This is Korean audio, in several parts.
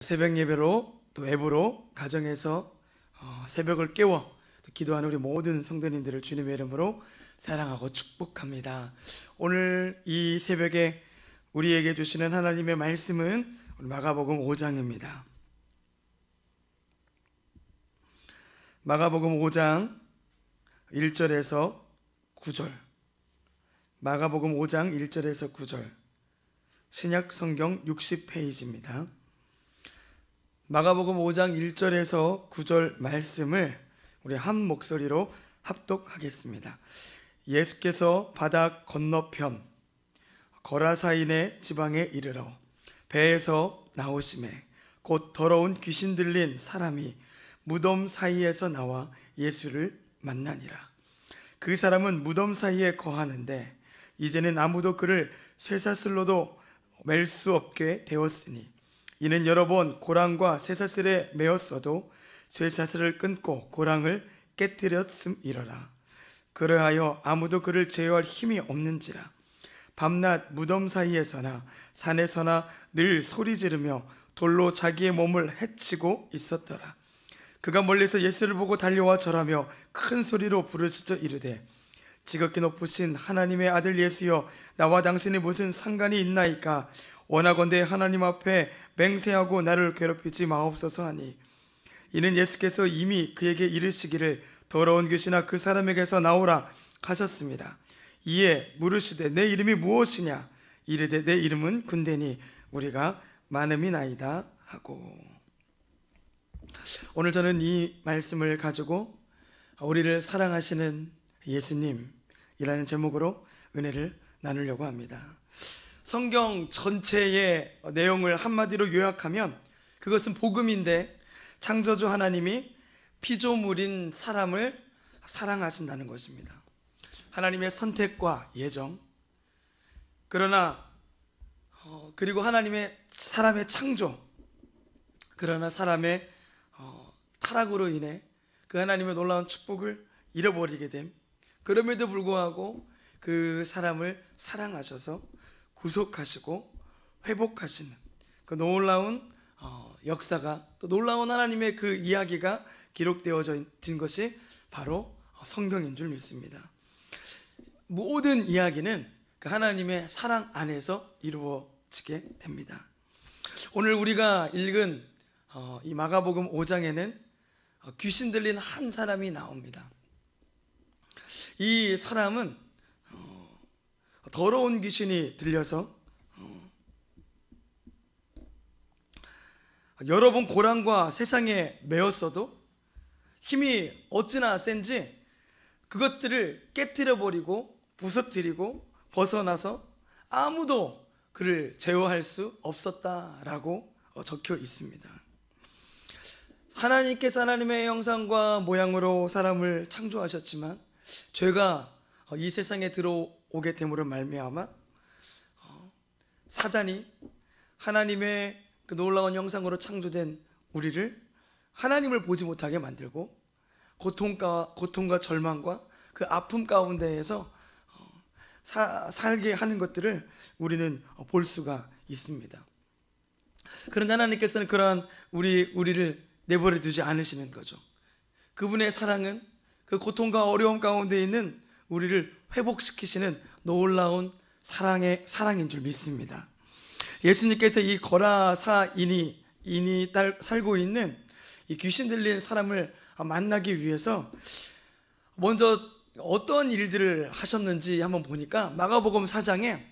새벽 예배로 또 앱으로 가정에서 새벽을 깨워 또 기도하는 우리 모든 성도님들을 주님의 이름으로 사랑하고 축복합니다. 오늘 이 새벽에 우리에게 주시는 하나님의 말씀은 마가복음 5장입니다. 마가복음 5장 1절에서 9절. 마가복음 5장 1절에서 9절. 신약 성경 60페이지입니다. 마가복음 5장 1절에서 9절 말씀을 우리 한 목소리로 합독하겠습니다. 예수께서 바다 건너편 거라사인의 지방에 이르러 배에서 나오심에 곧 더러운 귀신 들린 사람이 무덤 사이에서 나와 예수를 만나니라. 그 사람은 무덤 사이에 거하는데 이제는 아무도 그를 쇠사슬로도 맬 수 없게 되었으니 이는 여러 번 고랑과 쇠사슬에 매었어도 쇠사슬을 끊고 고랑을 깨뜨렸음이러라. 그러하여 아무도 그를 제어할 힘이 없는지라. 밤낮 무덤 사이에서나 산에서나 늘 소리 지르며 돌로 자기의 몸을 해치고 있었더라. 그가 멀리서 예수를 보고 달려와 절하며 큰 소리로 부르짖어 이르되 지극히 높으신 하나님의 아들 예수여, 나와 당신이 무슨 상관이 있나이까? 원하건대 하나님 앞에 맹세하고 나를 괴롭히지 마옵소서 하니, 이는 예수께서 이미 그에게 이르시기를 더러운 귀신아 그 사람에게서 나오라 하셨습니다. 이에 물으시되 내 이름이 무엇이냐? 이르되 내 이름은 군대니 우리가 많음이나이다 하고. 오늘 저는 이 말씀을 가지고 우리를 사랑하시는 예수님이라는 제목으로 은혜를 나누려고 합니다. 성경 전체의 내용을 한마디로 요약하면 그것은 복음인데, 창조주 하나님이 피조물인 사람을 사랑하신다는 것입니다. 하나님의 선택과 예정, 그러나 그리고 하나님의 사람의 창조, 그러나 사람의 타락으로 인해 그 하나님의 놀라운 축복을 잃어버리게 됨. 그럼에도 불구하고 그 사람을 사랑하셔서 구속하시고 회복하시는 그 놀라운 역사가, 또 놀라운 하나님의 그 이야기가 기록되어진 것이 바로 성경인 줄 믿습니다. 모든 이야기는 그 하나님의 사랑 안에서 이루어지게 됩니다. 오늘 우리가 읽은 이 마가복음 5장에는 귀신 들린 한 사람이 나옵니다. 이 사람은 더러운 귀신이 들려서 여러 번 고랑과 세상에 매었어도 힘이 어찌나 센지 그것들을 깨뜨려버리고 부서뜨리고 벗어나서 아무도 그를 제어할 수 없었다라고 적혀 있습니다. 하나님께서 하나님의 형상과 모양으로 사람을 창조하셨지만 죄가 이 세상에 들어오게 됨으로 말미암아 사단이 하나님의 그 놀라운 형상으로 창조된 우리를 하나님을 보지 못하게 만들고 고통과 절망과 그 아픔 가운데에서 살게 하는 것들을 우리는 볼 수가 있습니다. 그런데 하나님께서는 그러한 우리를 내버려 두지 않으시는 거죠. 그분의 사랑은 그 고통과 어려움 가운데 있는 우리를 회복시키시는 놀라운 사랑인 줄 믿습니다. 예수님께서 이 거라사인이 살고 있는 이 귀신 들린 사람을 만나기 위해서 먼저 어떤 일들을 하셨는지 한번 보니까 마가복음 4장에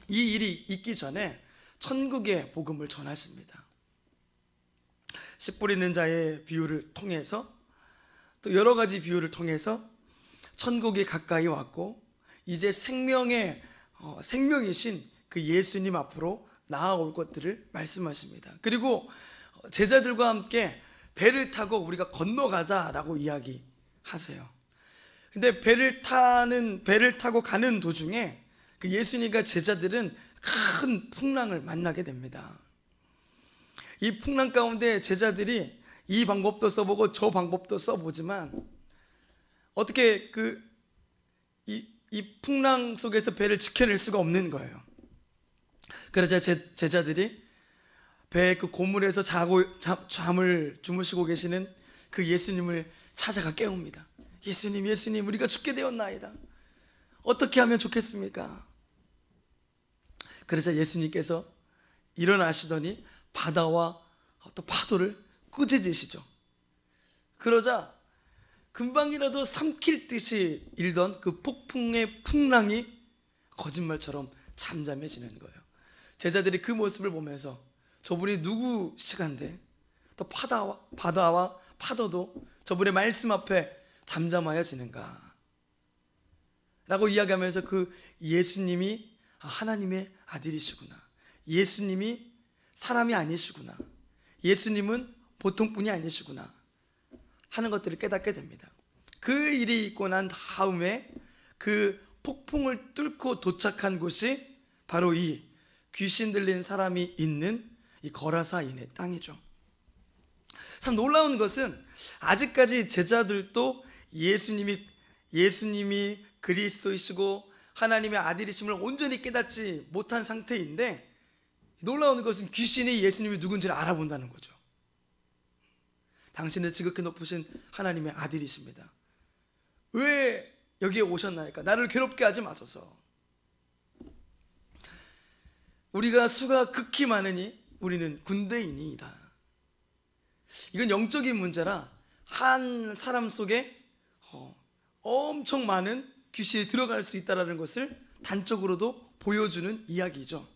이 일이 있기 전에 천국의 복음을 전하십니다. 씨 뿌리는 자의 비유를 통해서, 또 여러 가지 비유를 통해서 천국이 가까이 왔고 이제 생명이신 그 예수님 앞으로 나아올 것들을 말씀하십니다. 그리고 제자들과 함께 배를 타고 우리가 건너가자라고 이야기하세요. 근데 배를 타고 가는 도중에 그 예수님과 제자들은 큰 풍랑을 만나게 됩니다. 이 풍랑 가운데 제자들이 이 방법도 써보고 저 방법도 써보지만 어떻게 이 풍랑 속에서 배를 지켜낼 수가 없는 거예요. 그러자 제자들이 배의 그 고물에서 잠을 주무시고 계시는 그 예수님을 찾아가 깨웁니다. 예수님, 예수님, 우리가 죽게 되었나이다. 어떻게 하면 좋겠습니까? 그러자 예수님께서 일어나시더니 바다와 또 파도를 꾸짖으시죠. 그러자 금방이라도 삼킬 듯이 일던 그 폭풍의 풍랑이 거짓말처럼 잠잠해지는 거예요. 제자들이 그 모습을 보면서 저분이 누구시간데 또 바다와 파도도 저분의 말씀 앞에 잠잠하여지는가 라고 이야기하면서 그 예수님이 하나님의 아들이시구나, 예수님이 사람이 아니시구나, 예수님은 보통뿐이 아니시구나 하는 것들을 깨닫게 됩니다. 그 일이 있고 난 다음에 그 폭풍을 뚫고 도착한 곳이 바로 이 귀신 들린 사람이 있는 이 거라사인의 땅이죠. 참 놀라운 것은 아직까지 제자들도 예수님이 그리스도이시고 하나님의 아들이심을 온전히 깨닫지 못한 상태인데, 놀라운 것은 귀신이 예수님이 누군지를 알아본다는 거죠. 당신은 지극히 높으신 하나님의 아들이십니다. 왜 여기에 오셨나이까? 나를 괴롭게 하지 마소서. 우리가 수가 극히 많으니 우리는 군대인이다. 이건 영적인 문제라 한 사람 속에 엄청 많은 귀신이 들어갈 수 있다는 것을 단적으로도 보여주는 이야기죠.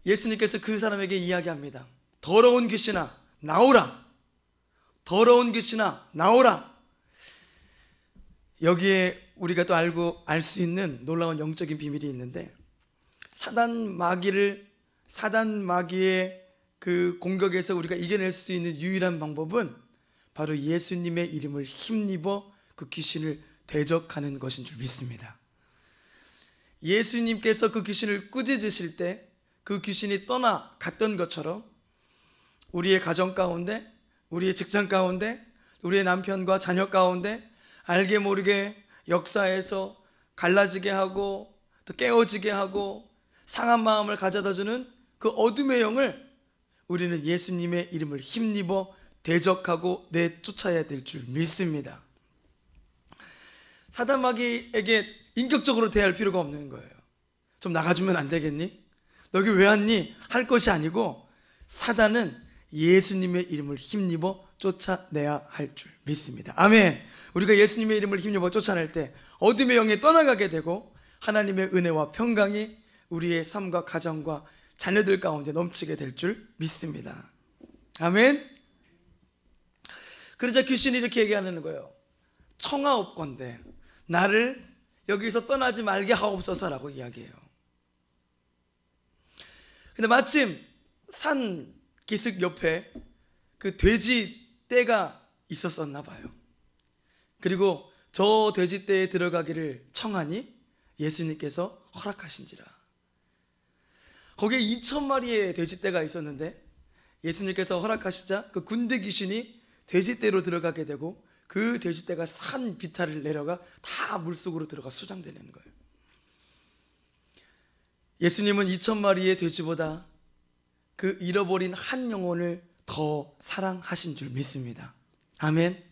예수님께서 그 사람에게 이야기합니다. 더러운 귀신아 나오라. 더러운 귀신아 나오라. 여기에 우리가 또 알 수 있는 놀라운 영적인 비밀이 있는데, 사단 마귀의 그 공격에서 우리가 이겨낼 수 있는 유일한 방법은 바로 예수님의 이름을 힘입어 그 귀신을 대적하는 것인 줄 믿습니다. 예수님께서 그 귀신을 꾸짖으실 때 그 귀신이 떠나갔던 것처럼 우리의 가정 가운데, 우리의 직장 가운데, 우리의 남편과 자녀 가운데 알게 모르게 역사에서 갈라지게 하고 또 깨어지게 하고 상한 마음을 가져다주는 그 어둠의 영을 우리는 예수님의 이름을 힘입어 대적하고 내쫓아야 될 줄 믿습니다. 사단 마귀에게 인격적으로 대할 필요가 없는 거예요. 좀 나가주면 안 되겠니? 너 여기 왜 왔니? 할 것이 아니고, 사단은 예수님의 이름을 힘입어 쫓아내야 할 줄 믿습니다. 아멘. 우리가 예수님의 이름을 힘입어 쫓아낼 때 어둠의 영이 떠나가게 되고 하나님의 은혜와 평강이 우리의 삶과 가정과 자녀들 가운데 넘치게 될 줄 믿습니다. 아멘. 그러자 귀신이 이렇게 얘기하는 거예요. 청하옵건대 나를 여기서 떠나지 말게 하옵소서라고 이야기해요. 근데 마침 산 기슭 옆에 그 돼지 떼가 있었었나 봐요. 그리고 저 돼지 떼에 들어가기를 청하니 예수님께서 허락하신지라. 거기에 2,000마리의 돼지 떼가 있었는데 예수님께서 허락하시자 그 군대 귀신이 돼지 떼로 들어가게 되고 그 돼지 떼가 산 비탈을 내려가 다 물속으로 들어가 수장되는 거예요. 예수님은 2,000마리의 돼지보다 그 잃어버린 한 영혼을 더 사랑하신 줄 믿습니다. 아멘.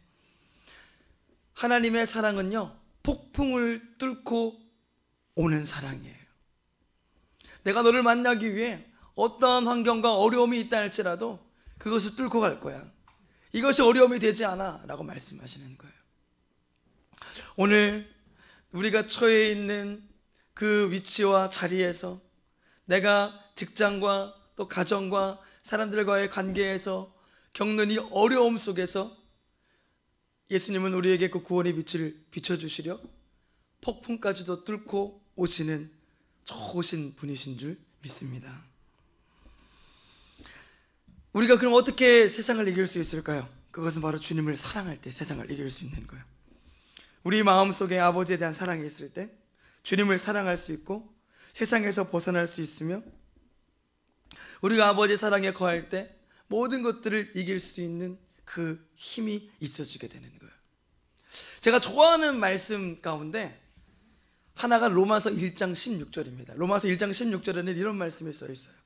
하나님의 사랑은요, 폭풍을 뚫고 오는 사랑이에요. 내가 너를 만나기 위해 어떠한 환경과 어려움이 있다 할지라도 그것을 뚫고 갈 거야. 이것이 어려움이 되지 않아 라고 말씀하시는 거예요. 오늘 우리가 처해 있는 그 위치와 자리에서, 내가 직장과 또 가정과 사람들과의 관계에서 겪는 이 어려움 속에서 예수님은 우리에게 그 구원의 빛을 비춰주시려 폭풍까지도 뚫고 오시는 좋으신 분이신 줄 믿습니다. 우리가 그럼 어떻게 세상을 이길 수 있을까요? 그것은 바로 주님을 사랑할 때 세상을 이길 수 있는 거예요. 우리 마음속에 아버지에 대한 사랑이 있을 때 주님을 사랑할 수 있고 세상에서 벗어날 수 있으며, 우리가 아버지의 사랑에 거할 때 모든 것들을 이길 수 있는 그 힘이 있어지게 되는 거예요. 제가 좋아하는 말씀 가운데 하나가 로마서 1장 16절입니다. 로마서 1장 16절에는 이런 말씀이 써 있어요.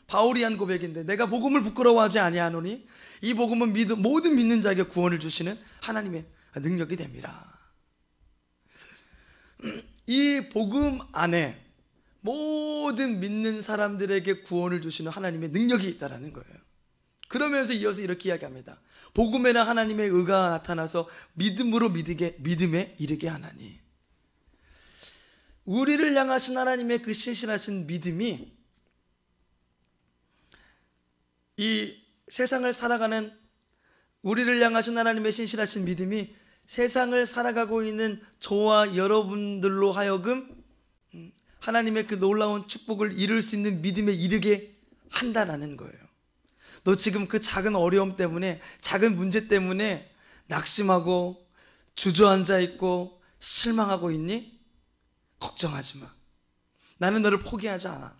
바울이 한 고백인데, 내가 복음을 부끄러워하지 아니하노니 이 복음은 모든 믿는 자에게 구원을 주시는 하나님의 능력이 됨이라. 이 복음 안에 모든 믿는 사람들에게 구원을 주시는 하나님의 능력이 있다는 거예요. 그러면서 이어서 이렇게 이야기합니다. 복음에는 하나님의 의가 나타나서 믿음으로 믿음에 이르게 하나니. 우리를 향하신 하나님의 그 신실하신 믿음이 이 세상을 살아가는, 우리를 향하신 하나님의 신실하신 믿음이 세상을 살아가고 있는 저와 여러분들로 하여금 하나님의 그 놀라운 축복을 이룰 수 있는 믿음에 이르게 한다는 거예요. 너 지금 그 작은 어려움 때문에, 작은 문제 때문에 낙심하고 주저앉아 있고 실망하고 있니? 걱정하지 마. 나는 너를 포기하지 않아.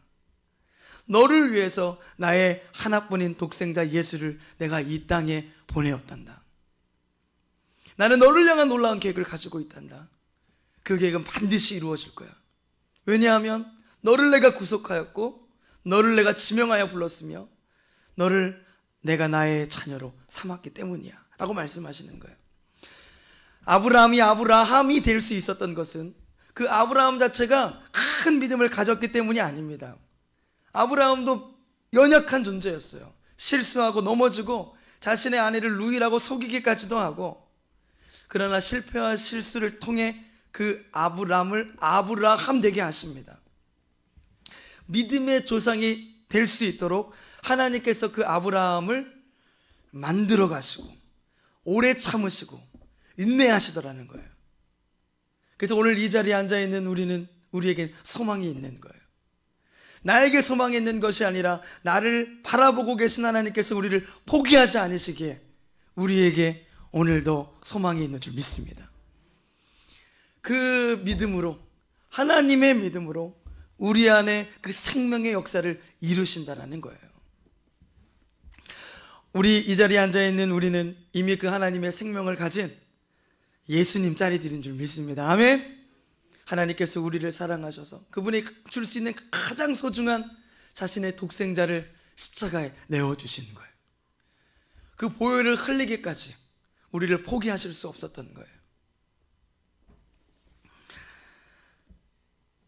너를 위해서 나의 하나뿐인 독생자 예수를 내가 이 땅에 보내었단다. 나는 너를 향한 놀라운 계획을 가지고 있단다. 그 계획은 반드시 이루어질 거야. 왜냐하면 너를 내가 구속하였고 너를 내가 지명하여 불렀으며 너를 내가 나의 자녀로 삼았기 때문이야 라고 말씀하시는 거예요. 아브라함이 아브라함이 될 수 있었던 것은 그 아브라함 자체가 큰 믿음을 가졌기 때문이 아닙니다. 아브라함도 연약한 존재였어요. 실수하고 넘어지고 자신의 아내를 루이라고 속이기까지도 하고, 그러나 실패와 실수를 통해 그 아브라함을 아브라함 되게 하십니다. 믿음의 조상이 될 수 있도록 하나님께서 그 아브라함을 만들어 가시고 오래 참으시고 인내하시더라는 거예요. 그래서 오늘 이 자리에 앉아 있는 우리에게 소망이 있는 거예요. 나에게 소망이 있는 것이 아니라 나를 바라보고 계신 하나님께서 우리를 포기하지 않으시기에 우리에게 오늘도 소망이 있는 줄 믿습니다. 그 믿음으로, 하나님의 믿음으로 우리 안에 그 생명의 역사를 이루신다는 거예요. 우리 이 자리에 앉아있는 우리는 이미 그 하나님의 생명을 가진 예수님 자리들인 줄 믿습니다. 아멘. 하나님께서 우리를 사랑하셔서 그분이 줄 수 있는 가장 소중한 자신의 독생자를 십자가에 내어주신 거예요. 그 보혈을 흘리기까지 우리를 포기하실 수 없었던 거예요.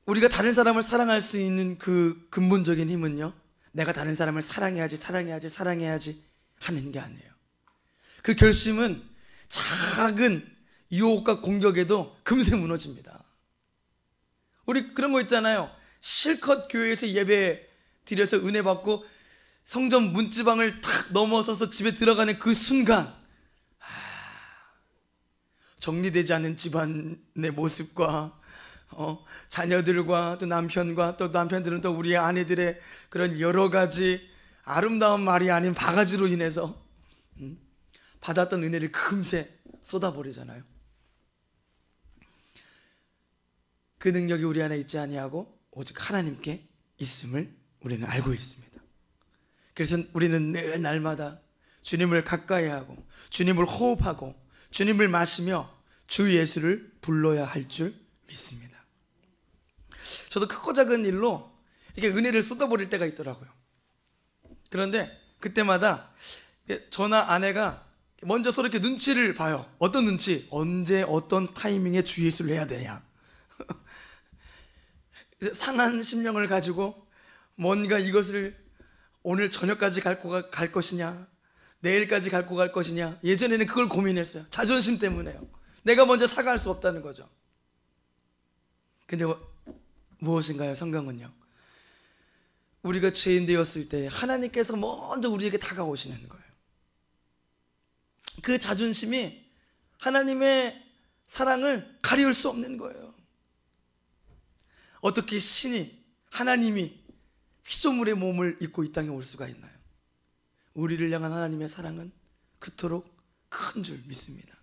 우리가 다른 사람을 사랑할 수 있는 그 근본적인 힘은요, 내가 다른 사람을 사랑해야지 하는 게 아니에요. 그 결심은 작은 유혹과 공격에도 금세 무너집니다. 우리 그런 거 있잖아요. 실컷 교회에서 예배 드려서 은혜 받고 성전 문지방을 탁 넘어서서 집에 들어가는 그 순간, 정리되지 않은 집안의 모습과 자녀들과 또 남편과 또 남편들은 또 우리의 아내들의 그런 여러 가지 아름다운 말이 아닌 바가지로 인해서 받았던 은혜를 금세 쏟아버리잖아요. 그 능력이 우리 안에 있지 아니하고 오직 하나님께 있음을 우리는 알고 있습니다. 그래서 우리는 늘 날마다 주님을 가까이 하고 주님을 호흡하고 주님을 마시며 주 예수를 불러야 할 줄 믿습니다. 저도 크고 작은 일로 이렇게 은혜를 쏟아버릴 때가 있더라고요. 그런데 그때마다 저나 아내가 먼저 서로 이렇게 눈치를 봐요. 어떤 눈치? 언제 어떤 타이밍에 주 예수를 해야 되냐. 상한 심령을 가지고 뭔가 이것을 오늘 저녁까지 갈 것이냐, 내일까지 갈 것이냐. 예전에는 그걸 고민했어요. 자존심 때문에요. 내가 먼저 사과할 수 없다는 거죠. 근데 무엇인가요? 성경은요, 우리가 죄인 되었을 때 하나님께서 먼저 우리에게 다가오시는 거예요. 그 자존심이 하나님의 사랑을 가리울 수 없는 거예요. 어떻게 하나님이 피조물의 몸을 입고 이 땅에 올 수가 있나요? 우리를 향한 하나님의 사랑은 그토록 큰 줄 믿습니다.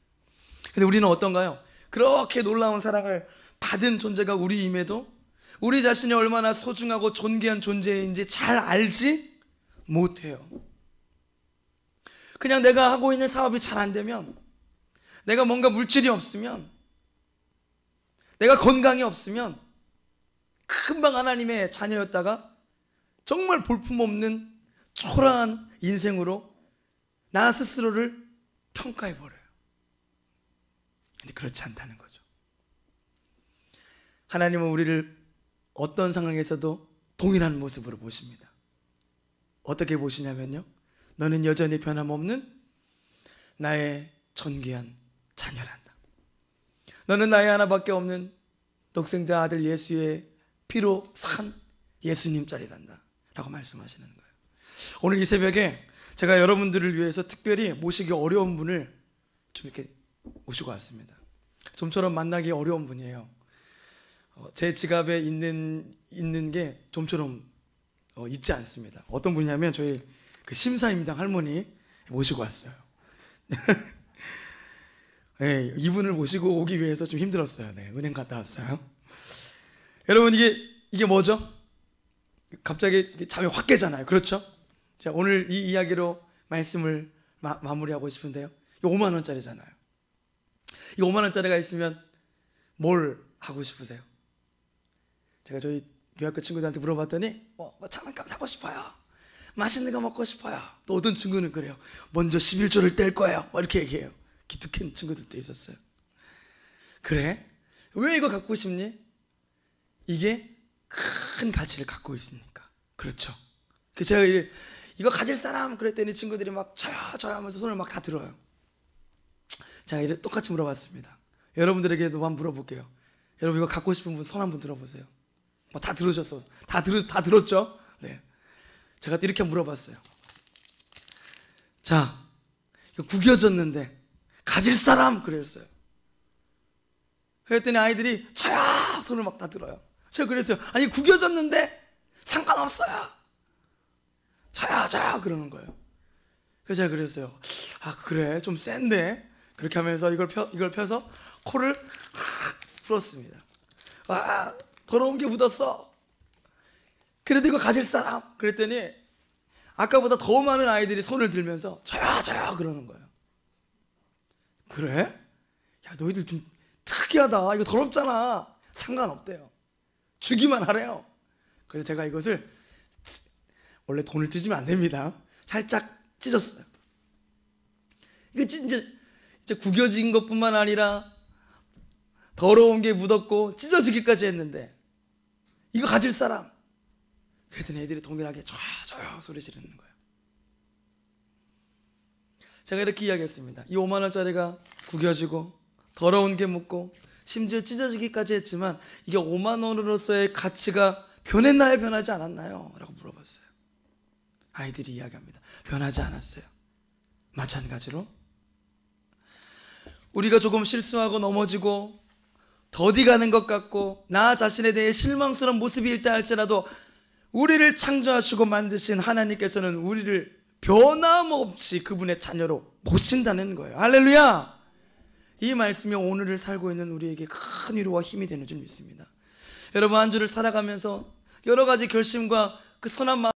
근데 우리는 어떤가요? 그렇게 놀라운 사랑을 받은 존재가 우리임에도 우리 자신이 얼마나 소중하고 존귀한 존재인지 잘 알지 못해요. 그냥 내가 하고 있는 사업이 잘 안 되면, 내가 뭔가 물질이 없으면, 내가 건강이 없으면 금방 하나님의 자녀였다가 정말 볼품없는 초라한 인생으로 나 스스로를 평가해버려요. 근데 그렇지 않다는 거죠. 하나님은 우리를 어떤 상황에서도 동일한 모습으로 보십니다. 어떻게 보시냐면요, 너는 여전히 변함없는 나의 존귀한 자녀란다. 너는 나의 하나밖에 없는 독생자 아들 예수의 피로 산 예수님 짤이란다 라고 말씀하시는 거예요. 오늘 이 새벽에 제가 여러분들을 위해서 특별히 모시기 어려운 분을 좀 이렇게 모시고 왔습니다. 좀처럼 만나기 어려운 분이에요. 제 지갑에 있는 게 좀처럼 있지 않습니다. 어떤 분이냐면 저희 그 심사임당 할머니 모시고 왔어요. 네, 이분을 모시고 오기 위해서 좀 힘들었어요. 네, 은행 갔다 왔어요. 여러분, 이게 뭐죠? 갑자기 잠이 확 깨잖아요. 그렇죠? 자, 오늘 이 이야기로 말씀을 마무리하고 싶은데요, 이거 5만 원짜리잖아요. 이 5만 원짜리가 있으면 뭘 하고 싶으세요? 제가 저희 교학교 친구들한테 물어봤더니 뭐 장난감 사고 싶어요, 맛있는 거 먹고 싶어요. 또 어떤 친구는 그래요, 먼저 11조를 뗄 거예요, 이렇게 얘기해요. 기특한 친구들도 있었어요. 그래? 왜 이거 갖고 싶니? 이게 큰 가치를 갖고 있으니까. 그렇죠? 제가 이거 가질 사람 그랬더니 친구들이 막 저요 하면서 손을 막 다 들어요. 제가 똑같이 물어봤습니다. 여러분들에게도 한번 물어볼게요. 여러분, 이거 갖고 싶은 분 손 한번 들어보세요. 뭐 다 들으셨어? 다 들었죠? 네. 제가 또 이렇게 물어봤어요. 자, 이거 구겨졌는데 가질 사람 그랬어요. 그랬더니 아이들이 저요 손을 막 다 들어요. 제가 그랬어요. 아니, 구겨졌는데 상관없어요, 저요 그러는 거예요. 그래서 제가 그랬어요. 아, 그래, 좀 센데. 그렇게 하면서 이걸 펴서 코를 풀었습니다. 아, 더러운 게 묻었어. 그래도 이거 가질 사람? 그랬더니 아까보다 더 많은 아이들이 손을 들면서 저요 그러는 거예요. 그래? 야, 너희들 좀 특이하다. 이거 더럽잖아. 상관없대요. 주기만 하래요. 그래서 제가 이것을, 원래 돈을 찢으면 안 됩니다, 살짝 찢었어요. 이거 이제 구겨진 것뿐만 아니라 더러운 게 묻었고 찢어지기까지 했는데 이거 가질 사람? 그랬더니 애들이 동일하게 저요 소리 지르는 거예요. 제가 이렇게 이야기했습니다. 이 5만 원짜리가 구겨지고 더러운 게 묻고 심지어 찢어지기까지 했지만 이게 5만 원으로서의 가치가 변했나요, 변하지 않았나요? 라고 물어봤어요. 아이들이 이야기합니다. 변하지 않았어요. 마찬가지로 우리가 조금 실수하고 넘어지고 더디 가는 것 같고 나 자신에 대해 실망스러운 모습이 있다 할지라도 우리를 창조하시고 만드신 하나님께서는 우리를 변함없이 그분의 자녀로 보신다는 거예요. 할렐루야! 이 말씀이 오늘을 살고 있는 우리에게 큰 위로와 힘이 되는 줄 믿습니다. 여러분, 한 주를 살아가면서 여러 가지 결심과 그 선한 마음